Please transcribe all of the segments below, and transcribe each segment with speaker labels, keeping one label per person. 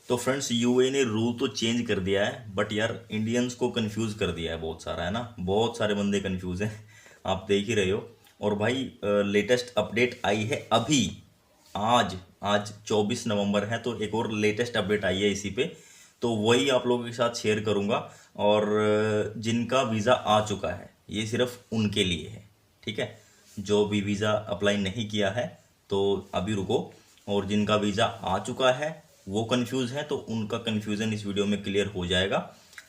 Speaker 1: तो friends UAE ने rule तो चेंज कर दिया है, बट यार इंडियंस को कंफ्यूज कर दिया है बहुत सारा, है ना। बहुत सारे बंदे कंफ्यूज हैं, आप देख ही रहे हो। और भाई लेटेस्ट अपडेट आई है अभी, आज आज 24 नवंबर है, तो एक और लेटेस्ट अपडेट आई है इसी पे। तो वही आप लोगों के साथ शेयर करूंगा। और जिनका वीज़ा आ चुका है ये सिर्फ उनके लिए है, ठीक है। जो भी वीज़ा अप्लाई नहीं किया है तो अभी रुको। और जिनका वीज़ा आ चुका है वो कंफ्यूज है, तो उनका कंफ्यूजन इस वीडियो में क्लियर हो जाएगा।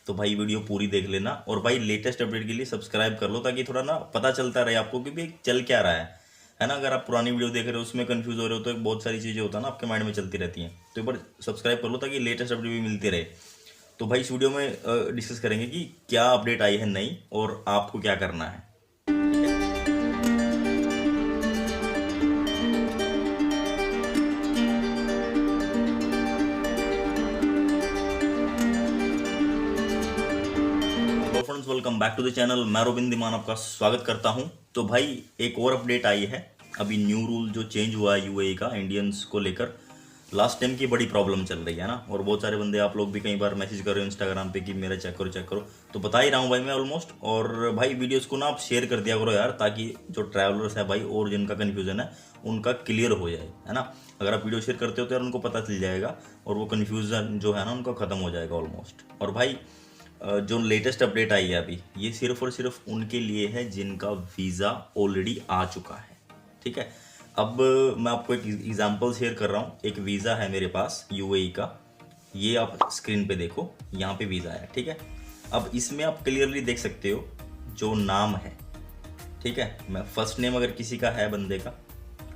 Speaker 1: तो भाई वीडियो पूरी देख लेना, और भाई लेटेस्ट अपडेट के लिए सब्सक्राइब कर लो, ताकि थोड़ा ना पता चलता रहे आपको कि भाई चल क्या रहा है ना। अगर आप पुरानी वीडियो देख रहे हो उसमें कंफ्यूज हो रहे हो तो बहुत सारी चीज़ें होता है ना आपके माइंड में चलती रहती हैं। तो एक बार सब्सक्राइब कर लो ताकि लेटेस्ट अपडेट भी मिलती रहे। तो भाई इस वीडियो में डिस्कस करेंगे कि क्या अपडेट आई है नई और आपको क्या करना है। Hello friends, welcome back to the channel. मैं रोबिन दीमान आपका स्वागत करता हूं। तो भाई एक और अपडेट आई है अभी, न्यू रूल जो चेंज हुआ है यूएई का इंडियंस को लेकर। लास्ट टाइम की बड़ी प्रॉब्लम चल रही है ना, और बहुत सारे बंदे आप लोग भी कई बार मैसेज कर रहे हो इंस्टाग्राम पे कि मेरा चेक करो। तो बता ही रहा हूँ भाई मैं ऑलमोस्ट। और भाई वीडियोस को ना आप शेयर कर दिया करो यार, ताकि जो ट्रैवलर्स है भाई और जिनका कन्फ्यूजन है उनका क्लियर हो जाए, है ना। अगर आप वीडियो शेयर करते हो तो यार उनको पता चल जाएगा, और वो कन्फ्यूजन जो है ना उनका ख़त्म हो जाएगा ऑलमोस्ट। और भाई जो लेटेस्ट अपडेट आई है अभी, ये सिर्फ और सिर्फ उनके लिए है जिनका वीज़ा ऑलरेडी आ चुका है, ठीक है। अब मैं आपको एक एग्जांपल शेयर कर रहा हूँ। एक वीज़ा है मेरे पास यूएई का, ये आप स्क्रीन पे देखो, यहाँ पे वीज़ा है, ठीक है। अब इसमें आप क्लियरली देख सकते हो जो नाम है, ठीक है। मैं फर्स्ट नेम अगर किसी का है बंदे का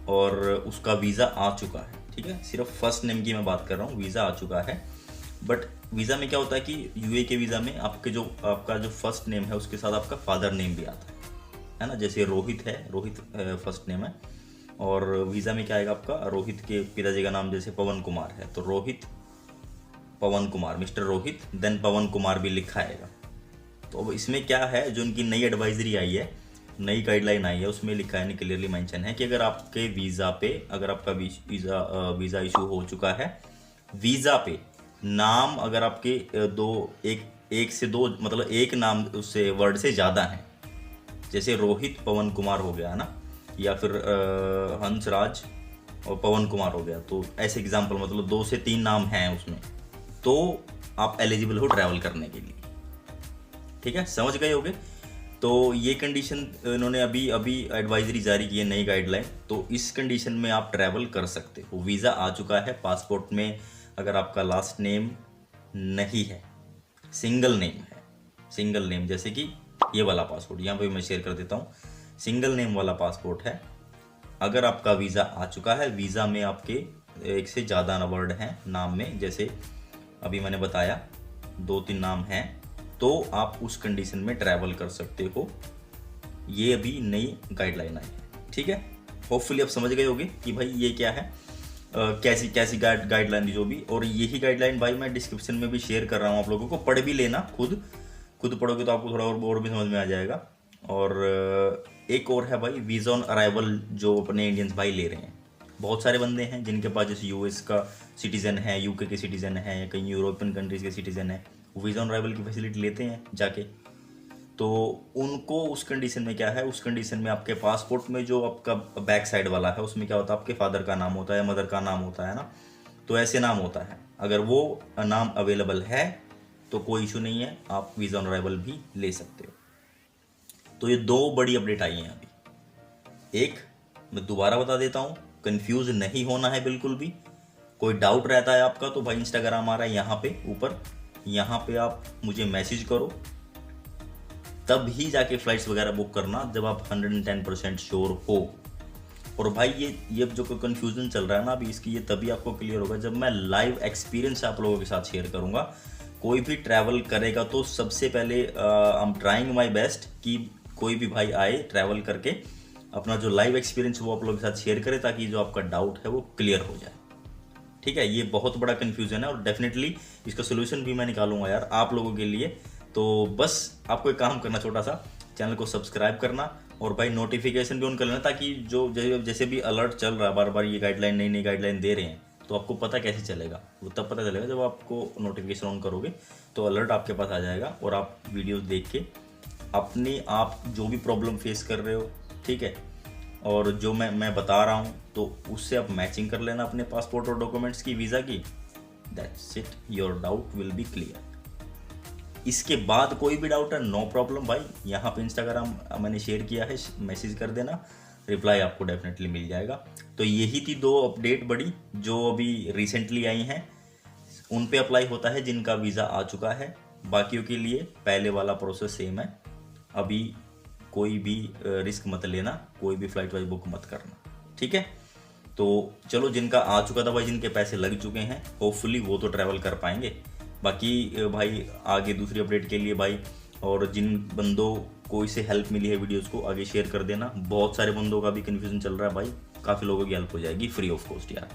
Speaker 1: और उसका वीज़ा आ चुका है, ठीक है, सिर्फ फर्स्ट नेम की मैं बात कर रहा हूँ, वीज़ा आ चुका है। बट वीज़ा में क्या होता है कि यूए के वीज़ा में आपका जो फर्स्ट नेम है उसके साथ आपका फादर नेम भी आता है ना। जैसे रोहित है, रोहित फर्स्ट नेम है, और वीज़ा में क्या आएगा आपका, रोहित के पिताजी का नाम जैसे पवन कुमार है तो रोहित पवन कुमार, मिस्टर रोहित, देन पवन कुमार भी लिखा आएगा। तो अब इसमें क्या है, जो उनकी नई एडवाइजरी आई है, नई गाइडलाइन आई है, उसमें लिखा है, क्लियरली मेंशन है कि अगर आपके वीज़ा पे, अगर आपका वीज़ा इशू हो चुका है, वीज़ा पे नाम अगर आपके एक से दो, मतलब एक नाम उससे वर्ड से ज़्यादा है, जैसे रोहित पवन कुमार हो गया ना, या फिर हंसराज और पवन कुमार हो गया, तो ऐसे एग्जाम्पल, मतलब 2 से 3 नाम हैं उसमें, तो आप एलिजिबल हो ट्रैवल करने के लिए, ठीक है, समझ गए होगे। तो ये कंडीशन इन्होंने अभी अभी एडवाइजरी जारी की है, नई गाइडलाइन। तो इस कंडीशन में आप ट्रैवल कर सकते हो। वीज़ा आ चुका है, पासपोर्ट में अगर आपका लास्ट नेम नहीं है, सिंगल नेम है, सिंगल नेम, जैसे कि ये वाला पासपोर्ट यहाँ पे मैं शेयर कर देता हूँ, सिंगल नेम वाला पासपोर्ट है। अगर आपका वीज़ा आ चुका है, वीज़ा में आपके एक से ज़्यादा वर्ड हैं नाम में, जैसे अभी मैंने बताया 2-3 नाम हैं, तो आप उस कंडीशन में ट्रैवल कर सकते हो। ये अभी नई गाइडलाइन आई है, ठीक है। होपफुली आप समझ गए होंगे कि भाई ये क्या है, कैसी कैसी गाइडलाइन जो भी। और यही गाइडलाइन भाई मैं डिस्क्रिप्शन में भी शेयर कर रहा हूँ, आप लोगों को पढ़ भी लेना, खुद पढ़ोगे तो आपको थोड़ा और भी समझ में आ जाएगा। और एक और है भाई, वीज़ा ऑन अराइवल जो अपने इंडियंस भाई ले रहे हैं। बहुत सारे बंदे हैं जिनके पास जैसे यूएस का सिटीज़न है, यूके के सिटीज़न है, या कहीं यूरोपियन कंट्रीज़ के सिटीज़न है, वो वीज़ा ऑन अराइवल की फैसिलिटी लेते हैं जाके। तो उनको उस कंडीशन में क्या है, उस कंडीशन में आपके पासपोर्ट में जो आपका बैक साइड वाला है उसमें क्या होता है, आपके फादर का नाम होता है, मदर का नाम होता है ना, तो ऐसे नाम होता है। अगर वो नाम अवेलेबल है तो कोई इशू नहीं है, आप वीज़ा ऑन अराइवल भी ले सकते हो। तो ये 2 बड़ी अपडेट आई हैं अभी। एक मैं दोबारा बता देता हूँ, कंफ्यूज नहीं होना है बिल्कुल भी। कोई डाउट रहता है आपका तो भाई इंस्टाग्राम आ रहा है यहाँ पे ऊपर, यहाँ पे आप मुझे मैसेज करो, तब ही जाके फ्लाइट्स वगैरह बुक करना जब आप 110% श्योर हो। और भाई ये जो कन्फ्यूजन चल रहा है ना अभी, इसकी ये तभी आपको क्लियर होगा जब मैं लाइव एक्सपीरियंस आप लोगों के साथ शेयर करूंगा। कोई भी ट्रैवल करेगा तो सबसे पहले I am trying my best कि कोई भी भाई आए ट्रैवल करके अपना जो लाइव एक्सपीरियंस वो आप लोगों के साथ शेयर करे, ताकि जो आपका डाउट है वो क्लियर हो जाए, ठीक है। ये बहुत बड़ा कन्फ्यूजन है, और डेफिनेटली इसका सोल्यूशन भी मैं निकालूंगा यार आप लोगों के लिए। तो बस आपको एक काम करना, छोटा सा, चैनल को सब्सक्राइब करना, और भाई नोटिफिकेशन भी ऑन कर लेना, ताकि जो जैसे भी अलर्ट चल रहा है बार बार, ये गाइडलाइन नई गाइडलाइन दे रहे हैं, तो आपको पता कैसे चलेगा? वो तब पता चलेगा जब आपको नोटिफिकेशन ऑन करोगे तो अलर्ट आपके पास आ जाएगा और आप वीडियोस देख के अपने आप जो भी प्रॉब्लम फेस कर रहे हो, ठीक है, और जो मैं बता रहा हूँ तो उससे आप मैचिंग कर लेना अपने पासपोर्ट और डॉक्यूमेंट्स की, वीज़ा की। That's it, your doubt will be clear. इसके बाद कोई भी डाउट है, नो प्रॉब्लम भाई, यहाँ पे इंस्टाग्राम मैंने शेयर किया है, मैसेज कर देना, रिप्लाई आपको डेफिनेटली मिल जाएगा। तो यही थी 2 अपडेट बड़ी जो अभी रिसेंटली आई हैं। उन पे अप्लाई होता है जिनका वीज़ा आ चुका है, बाकियों के लिए पहले वाला प्रोसेस सेम है। अभी कोई भी रिस्क मत लेना, कोई भी फ्लाइट वाइज बुक मत करना, ठीक है। तो चलो, जिनका आ चुका था भाई, जिनके पैसे लग चुके हैं, होपफुली वो तो ट्रैवल कर पाएंगे। बाकी भाई आगे दूसरी अपडेट के लिए भाई, और जिन बंदों को इससे हेल्प मिली है वीडियोस को आगे शेयर कर देना। बहुत सारे बंदों का भी कन्फ्यूजन चल रहा है भाई, काफ़ी लोगों की हेल्प हो जाएगी फ्री ऑफ कॉस्ट यार।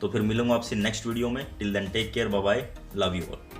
Speaker 1: तो फिर मिलूंगा आपसे नेक्स्ट वीडियो में। Till then take care, bye bye, love you all.